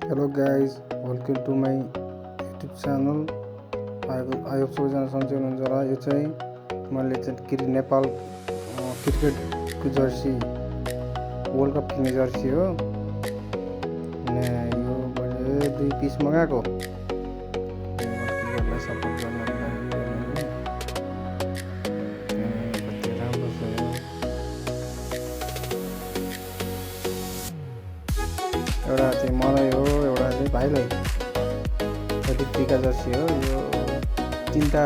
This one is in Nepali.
Hello guys, welcome to my YouTube channel. I hope सबैजना सन्चै हुनुहुन्छ होला। यो चाहिँ मैले चाहिँ नेपाल क्रिकेटको जर्सी वर्ल्ड कप खेल्ने जर्सी हो। अनि यो मैले 2 पिस मगाएको। क्रिकेटलाई सपोर्ट गर्नको लागि कति राम्रो छ यो। एउटा चाहिँ मलाई हो, एउटा चाहिँ भाइलाई। टिका जर्सी हो यो। 3टा